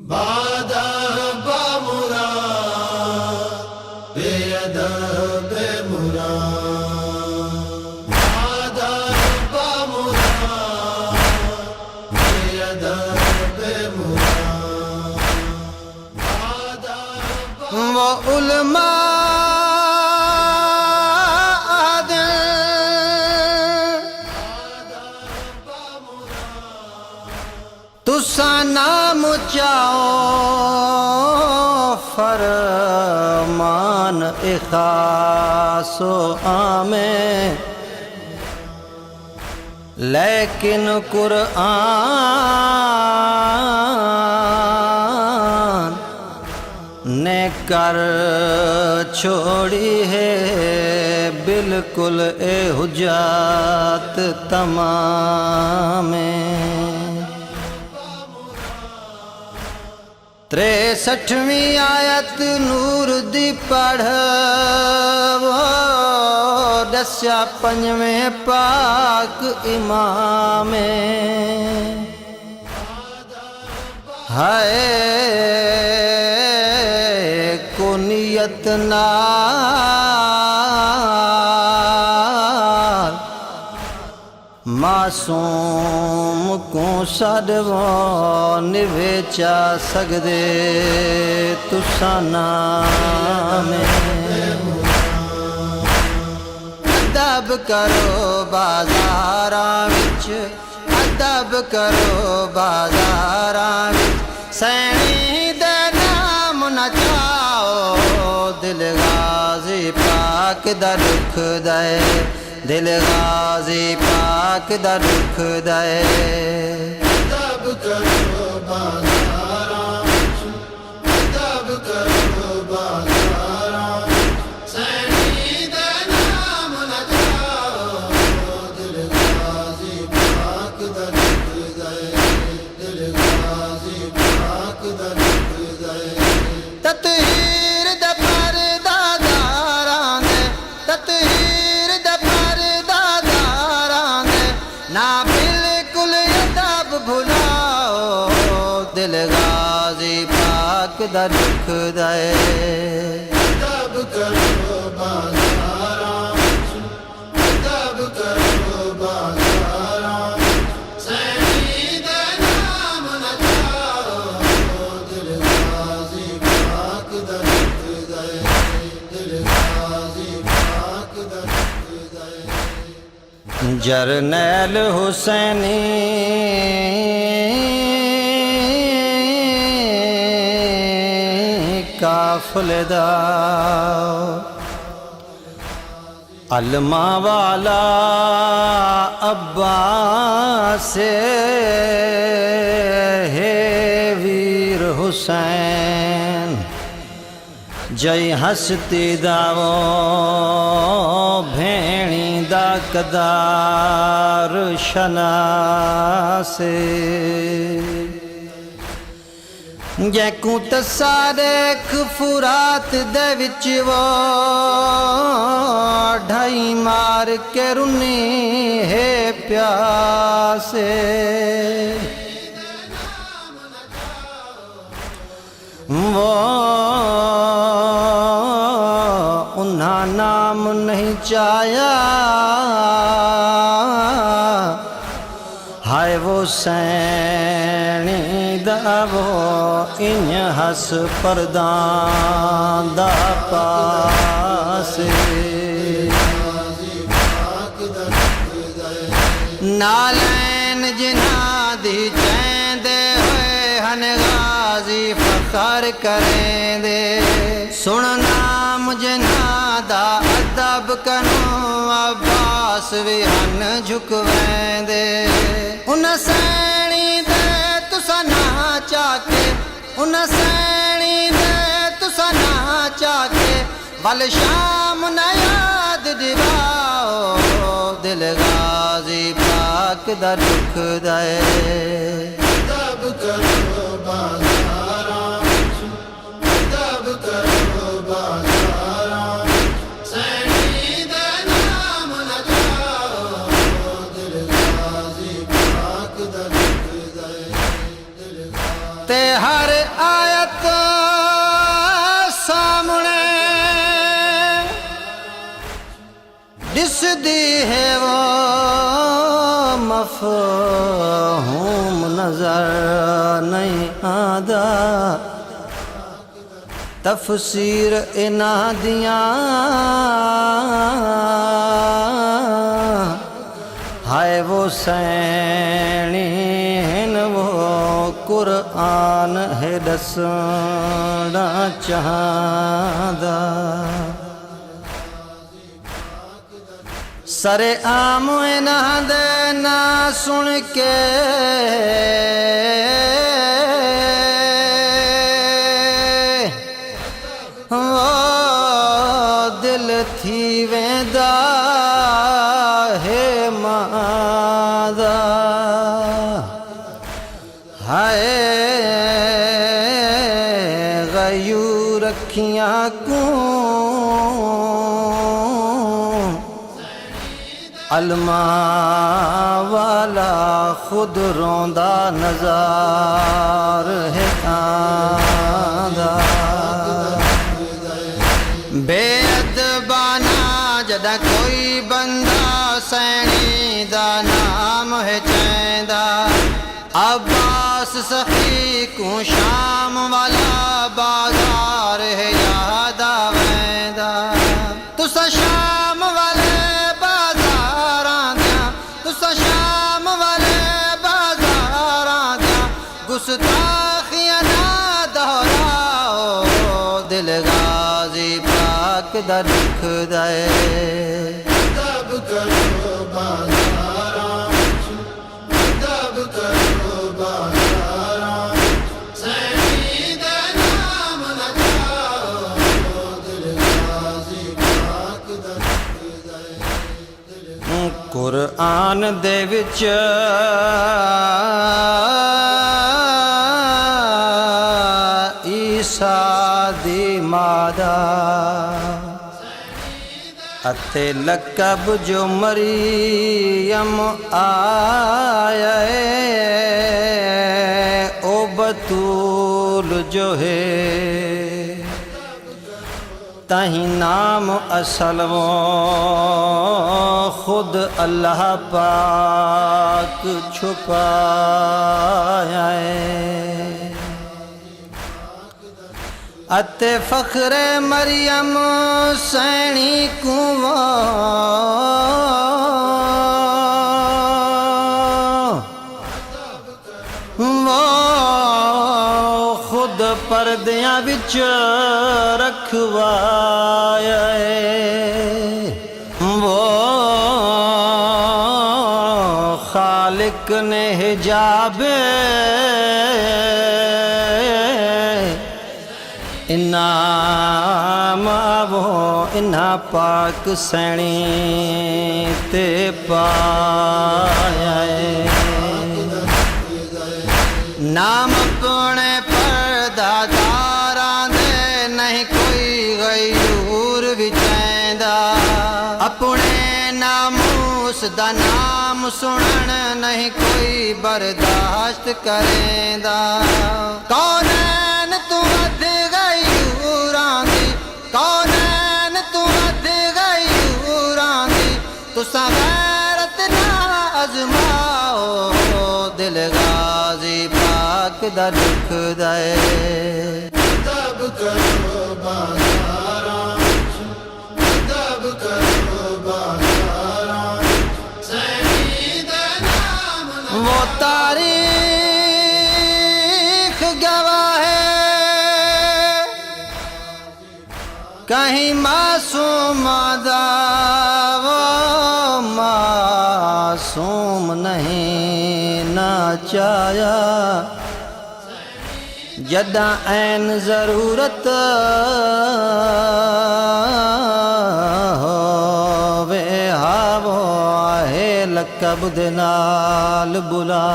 بادا بامرا بے ادب مرا بادا بامرا بے ادب مرا وہ علماء تسا نام چاہو فرمان اخاص و عام لیکن قرآن نے کر چھوڑی ہے بالکل اے حجات تمام 63ویں آیت نور دی پڑھ دسیا 5ویں پاک امام ہائے کو نیت نال معصوم کو سڈو نویچا سکدے تساں نام ادب کرو بازاراں وچ ادب کرو بازاراں وچ سینی دے نام نہ چاؤ دل غازی پاک دا دکھ دے دل غازی پاک دا دکھ دے ادب کرو بازاراں وچ ادب کرو بازاراں سینی دے نام نہ چاؤ دل غازی پاک دا دکھ دے دل غازی پاک دا دکھ دے تطہیر دے پردہ داراں دے تطہیر دے پردہ داراں دے نا بالکل ادب بھلاؤ دل غازی پاک دا دکھ دے ادب کرو بازاراں وچ ادب کرو بازاراں سینی دے نام نہ چاؤ دل غازی پاک دا دکھ دے دل غازی پاک دا دکھ دے جرنیل حسینی قافلے دا علما والا عباس ہے ویر حسین جئی ہستی داو بھینی دا قدار شناسے جیکوں تصارخ فرات دے وچ وہ ڈھائی مار کے رنی ہے پیاسے وہ انہاں نام نہیں چاہیا ہائے وہ سینی دا وہ انج ہس پردان دا پاسے نالین جنہاں دی چیندے ہوئے ہن غازی فخر کریں دے سن نام جنہاں دا ادب کنوں عباس وی ہن جھکویں دے ان سینی دے تساں نہ چاہ کے ان سینی دے تساں نہ چاہ کے ول شام نہ یاد دلاؤ دل غازی پاک دا دکھ دے ادب کرو بازاراں وچ ادب کرو بازاراں سینی دے نام نہ چاؤ دل غازی پاک دا دکھ دے ہر دی ہے وہ مفہوم نظر نہیں آندا تفسیر انہاں دیاں ہائے وہ سینی ہن وہ قرآن ہے دسنا چاہدا سرے عام انہاں دے نا سن کے دل تھی ویندا ہے مادا ہائے غیور رکھیاں کو علما والا خود روندا نظر ہے آندا بے ادبانا جدا کوئی بندہ سینی دا نام ہے چیندا عباس سخی کو شام والا بازار ہے یاد آویندا تسا شام والے بازار آندیاں تسا شام والے بازار آندیاں گستاخیاں نہ دہراؤ دل غازی پاک دا دکھ دے ادب کرو بازاراں ادب کرو بازاراں سینی دے نام نہ جاؤ دل غازی پاک دا دکھ دے قرآن دے وچ عیسیٰ دی مادہ اتے لقب جو مریم آیا ہے او بطول جو ہے تہیں نام اصل وہ خود اللہ پاک چھپایا ہے اتے فخر مریم سینی کو وہ خود پردیاں وچ رکھوایا ہے وہ خالق نے حجاب انعام وہ انہاں پاک سینی تے پایا ہے نام اپنے پرداداراں دے نہیں کوئی غیور وچیندا اپنے ناموس دا نام سنن نہیں کوئی برداشت کریندا کونین تو ود غیوراں دی کونین تو ود غیوراں دی تساں غیرت نہ آزماؤ دل غازی پاک دا دکھ دے ادب کرو بازاراں ادب کرو بازاراں سینی دے نام نہ وہ تاریخ گواہ ہے کہیں معصوم دا وہ معصوم نہیں ناچایا جداں عین ضرورت ہووے ہاو ہے لقب دے نال بلا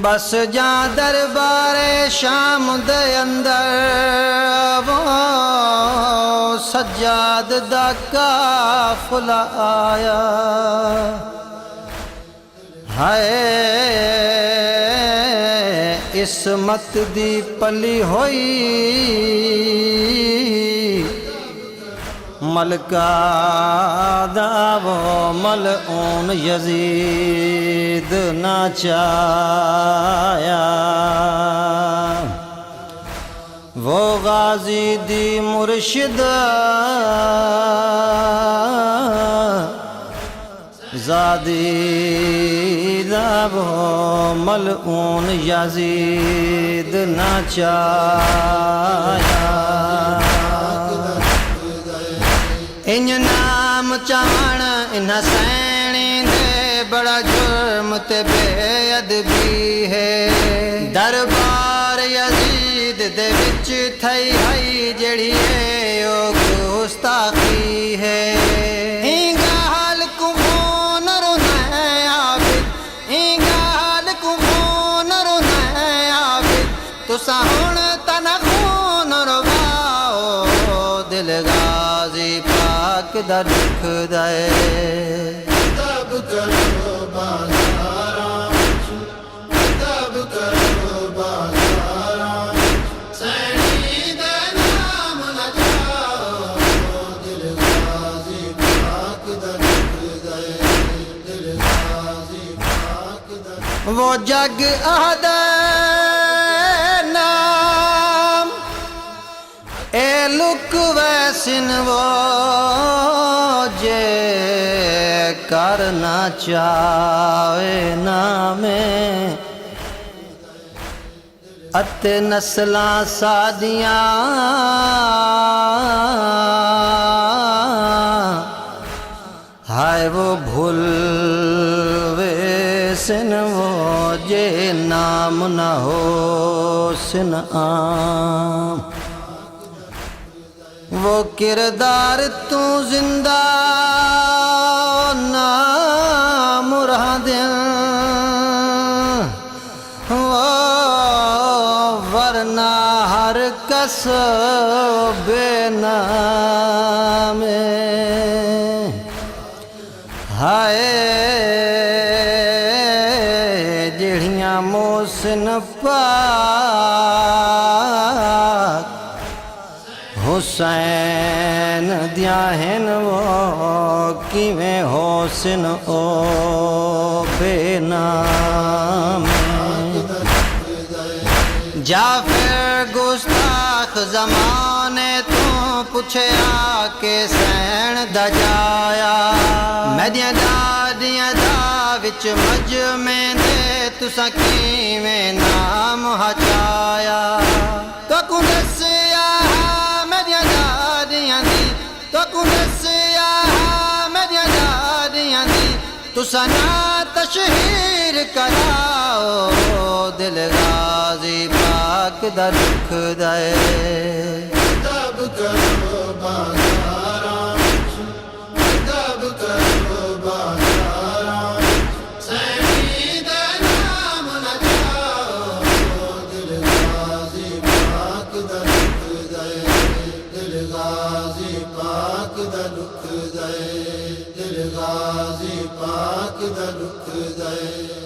بس جاں دربار شام دے اندر وہ سجاد دا قافلہ آیا ہائے عصمت دی پلی ہوئی ملکہ دا وہ ملعون یزید نہ چایا وہ غازی دی مرشد زادی دا وہ ملعون یزید نہ چایا ان نام چاہن ان حسینی دے بڑا جرم تے بے ادبی ہے دربار یزید دے وچ تھئی ہئی جڑی ہے او گستاخی ہے گال کو نر عابد گال کو نر عابد تساں ہن تنا خون رواؤ دل غازی پاک دا دکھ دے ادب کرو بازاراں ادب کرو بازاراں سینی دے نام نچاؤ دل غازی پاک دا دکھ دے دل غازی پاک دا وہ جگ احد نام اے لک ویسن وہ جے کرنا چاہے نامے اتے نسلاں سادیاں ہائے وہ بھول ویسن وہ جے نام نہ ہو سن عام وہ کردار تو زندہ نہ مرادیں وہ ورنہ ہر کس بے نام ہائے جڑیاں محسن پاک حسین دیا ہیں وہ کیویں حسن او بے نام جعفر گستاخ زمانے تو پوچھے آکے سین دجایا میڈیاں دادیاں دا وچ مجمع دے تساں کیویں نام ہچایا تو کو دسیا میڈیاں دادیاں دی تو کو دسیا میڈیاں دادیاں دی تساں نہ تشہیر کراؤ دل غازی پاک دا دکھ دے ادب کرو بازاراں ادب کرو بازاراں سینی دے نام نچاؤ دل غازی پاک دا دکھ دے دل غازی پاک دا دکھ دے دل غازی پاک دا دکھ دے